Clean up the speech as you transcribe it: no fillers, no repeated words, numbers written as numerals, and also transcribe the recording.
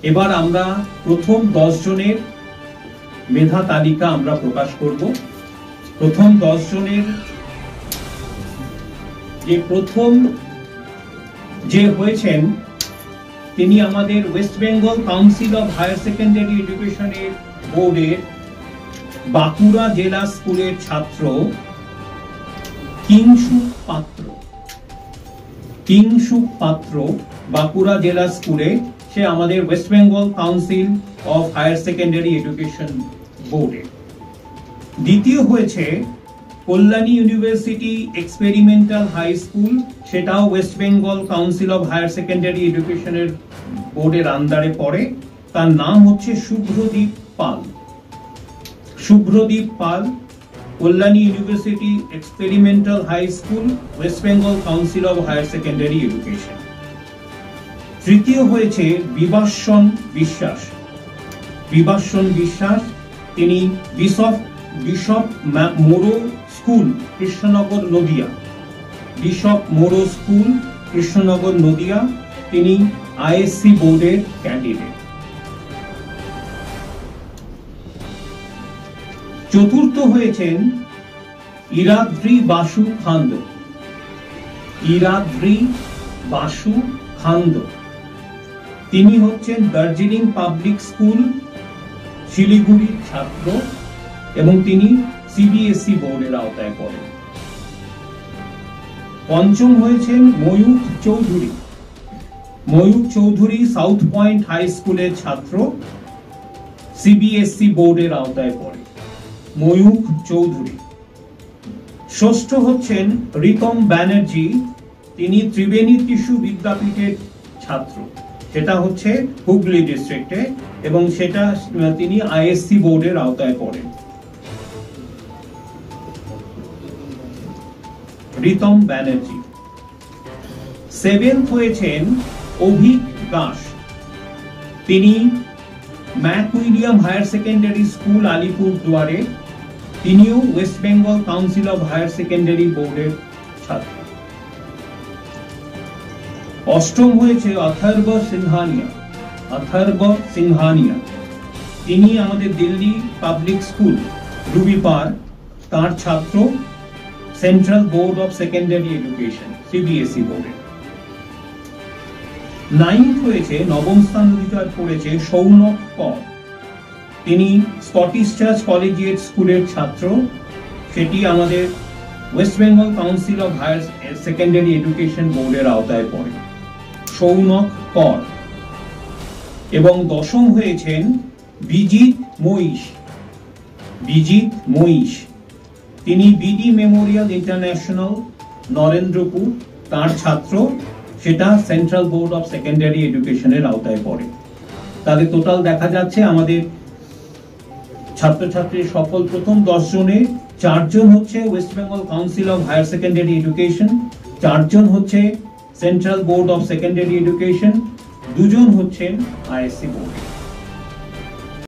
এবার আমরা প্রথম 10 জনের মেধা তালিকা আমরা প্রকাশ করব। প্রথম 10 জনের যে প্রথম যে হয়েছেন তিনি আমাদের West Bengal council of higher secondary এডুকেশনের বোর্ডের বাঁকুড়া জেলা স্কুলের ছাত্র কিংশুক পাত্র। কিংশুক পাত্র বাঁকুড়া জেলা স্কুলে, সে আমাদের West Bengal council of higher secondary education বোর্ডে। দ্বিতীয় হয়েছে Kalyani university experimental high school, সেটাও West Bengal council of higher secondary এডুকেশনের বোর্ডের আন্ডারে পড়ে। তার নাম হচ্ছে Subhradeep Pal. Subhradeep Pal, Kalyani university experimental high school, West Bengal council of higher secondary education. তৃতীয় হয়েছে বিভাসন বিশ্বাস। বিভাসন বিশ্বাস, তিনি Bishop Moreau school, Krishnanagar, Nadia. Bishop Moreau school, Krishnanagar, Nadia. তিনি আইএসসি বোর্ডের ক্যান্ডিডেট। চতুর্থ হয়েছেন ইরাদ্রি বাসু খান্দ। ইরাদ্রি বাসু খান্দ, তিনি হচ্ছেন দার্জিলিং পাবলিক স্কুল, শিলিগুড়ির ছাত্র এবং তিনি সিবিএসই বোর্ডের আওতায় পড়েন। পঞ্চম হয়েছেন Mayukh Chowdhury. Mayukh Chowdhury South Point high স্কুলের ছাত্র, সিবিএসই বোর্ডের আওতায় পড়ে। ময়ূখ চৌধুরী। ষষ্ঠ হচ্ছেন রিতম ব্যানার্জি, তিনি ত্রিবেণী টিস্যু বিদ্যাপীঠের ছাত্র, সেটা হচ্ছে হুগলি ডিস্ট্রিক্টে এবং সেটা তিনি আইএসসি বোর্ডের আওতায় পড়েন। রিতম ব্যানার্জি। সেভেন্থ হয়েছেন অভিক দাস, তিনি Mac William higher secondary school, আলিপুরদুয়ারে, তিনিও West Bengal council of higher secondary বোর্ডের ছাত্র। অষ্টম হয়েছে অথর্ব সিংহানিয়া। অথর্ব সিংহানিয়া, তিনি আমাদের Delhi public school Ruby park, তার ছাত্র, central board of secondary education, CBSE বোর্ডে। নাইন্থ হয়েছে, নবম স্থান অধিকার করেছে সৌনক কর, তিনি স্কটিশ চার্চ কলেজিয়েট স্কুলের ছাত্র, সেটি আমাদের West Bengal council of higher secondary education বোর্ডের আওতায় পড়ে। সৌনক কর। এবং দশম হয়েছেন বিজিত মহিষ। বিজিত মহিষ, তিনি বিডি মেমোরিয়াল ইন্টারন্যাশনাল, নরেন্দ্রপুর, তার ছাত্র, সেটা সেন্ট্রাল বোর্ড অফ সেকেন্ডারি এডুকেশনের আওতায় পড়ে। তাদের টোটাল দেখা যাচ্ছে আমাদের ছাত্রছাত্রীর সফল প্রথম 10 জনে 4 জন হচ্ছে West Bengal council of higher secondary education, 4 জন হচ্ছে central board of secondary education, 2 জন হচ্ছেন আইএসসি বোর্ড।